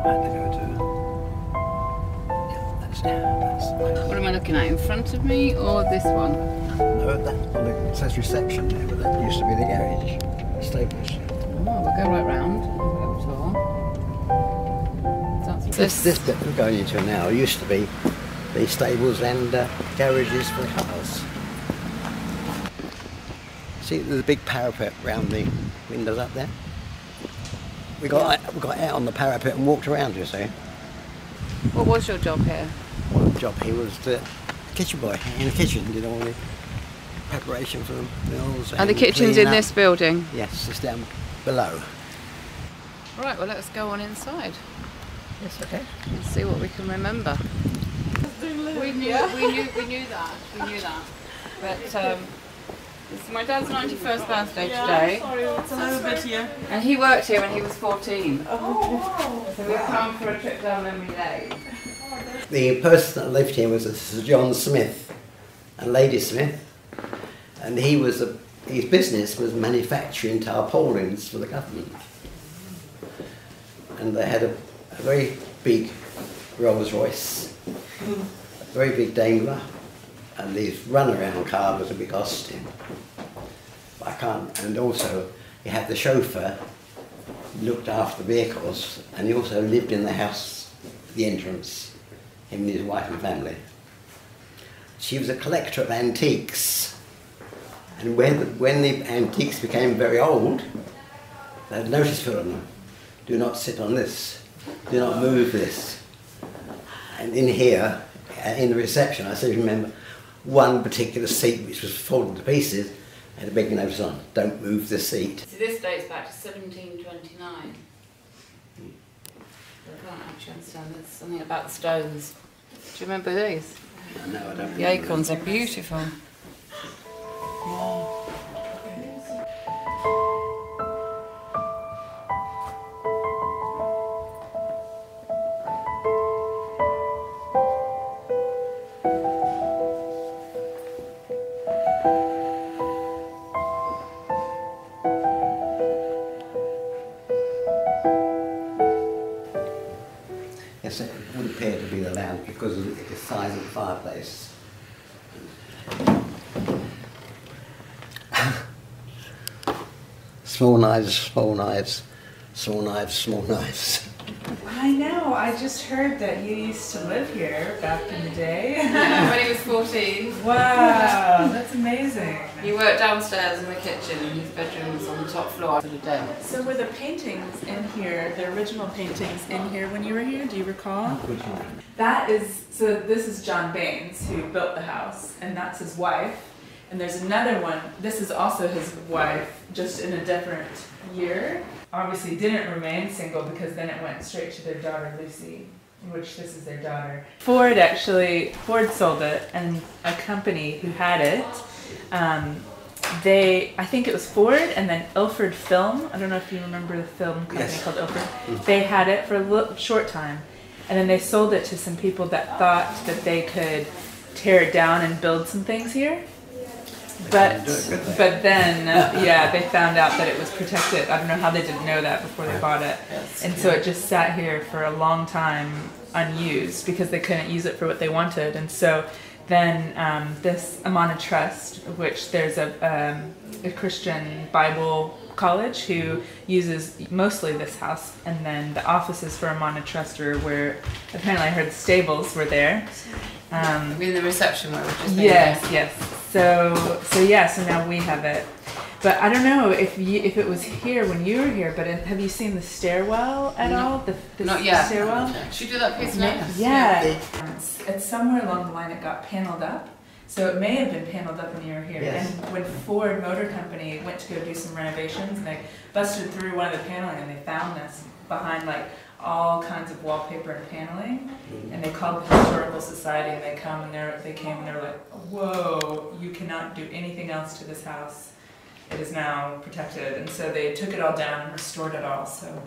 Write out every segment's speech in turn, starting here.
had to go to. That's What am I looking at? In front of me or this one? no, it says reception there, but that used to be the garage, stables. Oh, we'll go right round. This bit we're going into now used to be the stables and garages for cars. See, there's a big parapet round the windows up there. We got out on the parapet and walked around, you see. What was your job here? Well, the job here was the kitchen boy in the kitchen, did all the preparation for the meals. Are the kitchens in this building? Yes, it's down below. Right, well let's go on inside. Yes, okay. And see what we can remember. We knew that. But it's my dad's 91st birthday today. Sorry, it's a little bit here. And he worked here when he was 14. Oh, wow. So we've come for a trip down memory lane. The person that lived here was Sir John Smith and Lady Smith, and his business was manufacturing tarpaulins for the government. And they had a very big Rolls Royce, a very big Daimler, and these runaround car was a big Austin. And also he had the chauffeur, looked after the vehicles, and he also lived in the house, the entrance, him and his wife and family. She was a collector of antiques, and when the antiques became very old, they had notice put on them: do not sit on this, do not move this. And in here, in the reception, I still remember one particular seat which was fallen to pieces, had a big notice on: don't move the seat. So this dates back to 1729. I can't actually understand. There's something about the stones. Do you remember these? No, I don't. The acorns are beautiful. Yeah. Yes, it would appear to be the lounge because of the size of the fireplace. Small knives, small knives, small knives, small knives. I know, I just heard that you used to live here back in the day. Yeah, when he was 14. Wow, that's amazing. He worked downstairs in the kitchen and his bedroom was on the top floor of the den. So were the paintings in here, the original paintings in here when you were here, do you recall? That is, so this is John Baines who built the house, and that's his wife. And there's another one, this is also his wife, just in a different year. Obviously didn't remain single because then it went straight to their daughter Lucy, which this is their daughter. Ford sold it, and a company who had it, I think it was Ford and then Ilford Film, I don't know if you remember the film company called Ilford, they had it for a short time, and then they sold it to some people that thought that they could tear it down and build some things here. But then, yeah, they found out that it was protected. I don't know how they didn't know that before they bought it. And so it just sat here for a long time unused because they couldn't use it for what they wanted. And so then this Amana Trust, which there's a Christian Bible college who uses mostly this house, and then the offices for Amana Trust are where apparently I heard the stables were there. In the reception where we're just yes. So now we have it. But I don't know if it was here when you were here, but have you seen the stairwell at all? Not yet. Stairwell? Should we do that piece next? Yeah. It's somewhere along the line it got paneled up. So it may have been paneled up when you were here. Yes. And when Ford Motor Company went to go do some renovations, and they busted through one of the paneling and they found this behind like all kinds of wallpaper and paneling, and they called the Historical Society, and they came and they were like, whoa, you cannot do anything else to this house. It is now protected. And so they took it all down and restored it all. So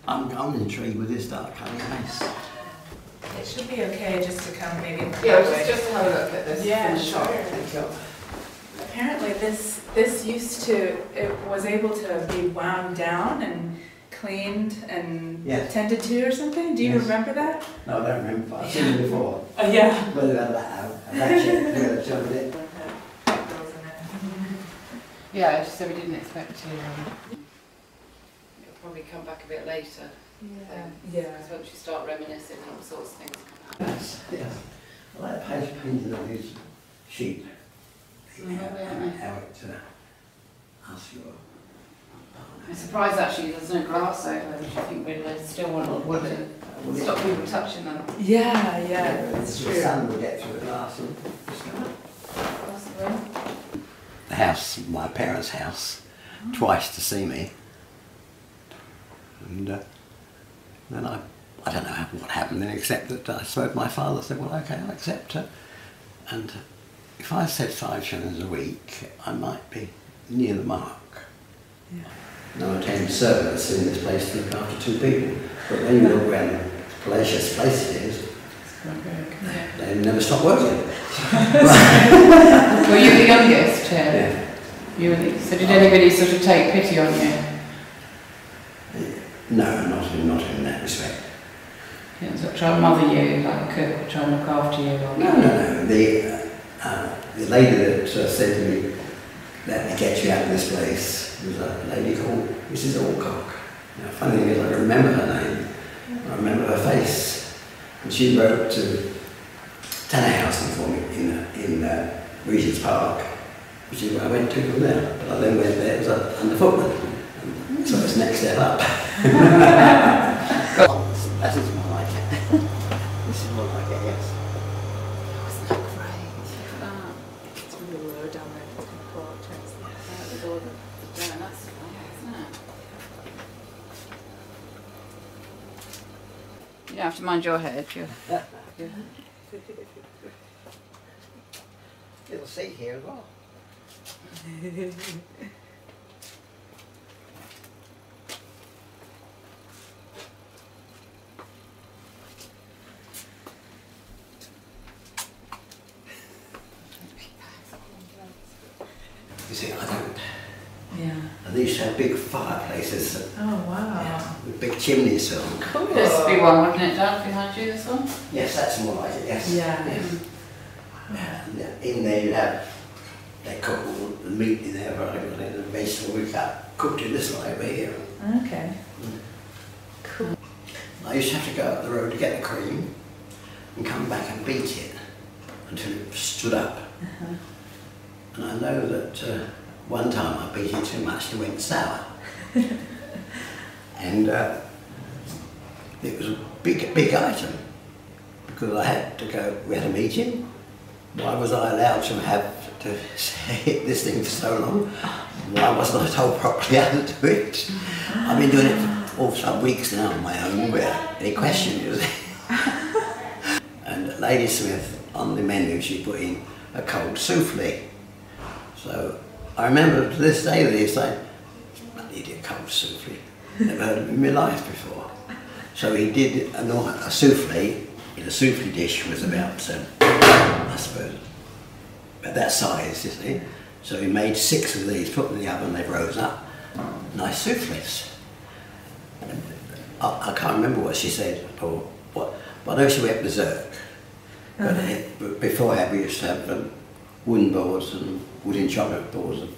I'm intrigued with this dark colour house. it should be okay just to come maybe. Yeah, just have a look at this. Yeah, shot. sure. Apparently this was able to be wound down and cleaned and Yes. tended to or something? Do you Yes. remember that? No, I don't remember. I've seen them before. Oh yeah. Whether they had a ratchet, whether they jumped it. Yeah, so we didn't expect to. It'll probably come back a bit later. Yeah. Because once you start reminiscing, all sorts of things come out. Yes, yes. I like painting on these sheep. How it asks your. I'm surprised actually there's no glass over there, which I think they still want would stop people touching them. Yeah, yeah, it's The true. sun will get through the glass and just come up. Possibly. The house, my parents' house, twice to see me. And then I don't know what happened then, except that I suppose my father said, well, okay, I'll accept her. And if I said 5 shillings a week, I might be near the mark. Yeah. No one came servants in this place to look after 2 people. But when you look around the palatial place it is, they never stop working. Were you the youngest here? Yeah. You were the, so did anybody sort of take pity on you? No, not in that respect. Yeah, sort of try and mother you, like cook, try and look after you? Or No. The lady that said to me, let me get you out of this place, was a lady called Mrs. Alcock. Now, funny thing is, I remember her name, I remember her face, and she wrote to Tanner House for me in Regent's Park, which is where I went to from there. But I then went there as a underfootman, and so it's next step up. That is more like it. This is more like it, yes. wasn't that great? It's really low down there. It's kind of cool. It turns With all the dough, that's fine, isn't it? You don't have to mind your head. You're Little seat here as well. You see, I don't. Yeah. And they used to have big fireplaces Oh wow. with big chimneys on. Cool. This would be one, wouldn't it, Dad, behind you, this one? Yes, that's more like it, yes. Yeah. Yes. And in there you have, they cook all the meat in there, and the vegetable we cut, cooked in this way over here. Okay. Cool. I used to have to go up the road to get the cream and come back and beat it until it stood up. And I know that one time I beat it too much and it went sour. And it was a big item because I had to go, we had a meeting. Why was I allowed to have to hit this thing for so long? Why wasn't I told properly how to do it? I've been doing it for some weeks now on my own without any question, you see. And Lady Smith, on the menu, she put in a cold souffle. So I remember to this day that he's like, I need a cold souffle. Never heard of it in my life before. So he did a souffle in a souffle dish was about, I suppose, about that size, you see. So he made 6 of these, put them in the oven, they rose up. Nice souffles. I can't remember what she said or what, but I know she went berserk. But beforehand we used to have wooden boards and wooden chocolate boards and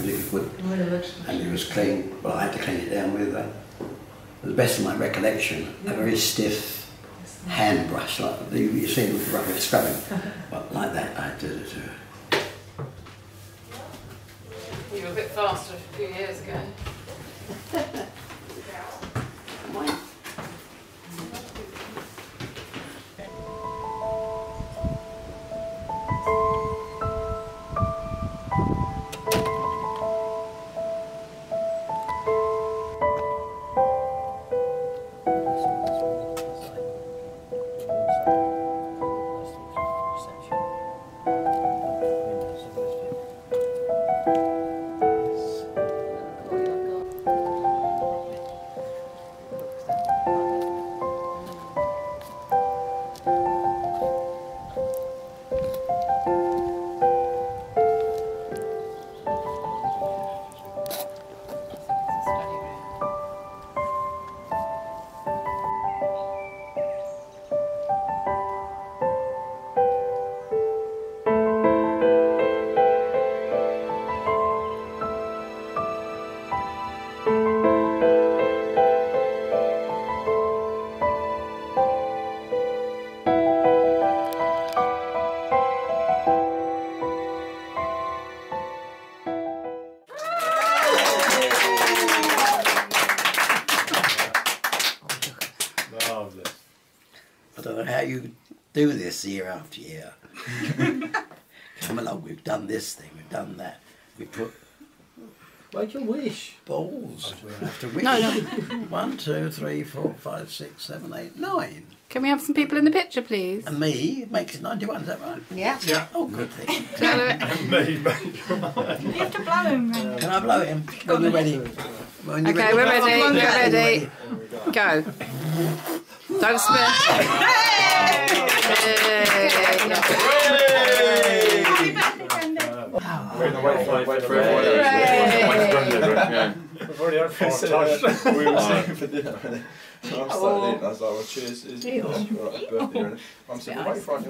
liquid wood, and it was clean. Well, I had to clean it down with, to the best of my recollection, a very stiff hand brush, like you see with rubber scrubbing, but like that I did it too. You were a bit faster a few years ago. Marvellous. I don't know how you do this year after year. Come along, we've done this thing, we've done that. We put Make a wish. balls. We have to wish. No, no. 1, 2, 3, 4, 5, 6, 7, 8, 9. Can we have some people in the picture, please? And me makes it 91, is that right? Yeah. Yeah. Oh, good thing. Can I do it? Me, mate. You have to blow him then. Can I blow him? When you're ready. When you're Okay, we're ready. When We're you're ready. Go. Don't spin. Wait for We've already had 4 times. We were saying for dinner, and I'm starting eating. I was like, well, cheers. It's birthday. I'm saying, wait for it.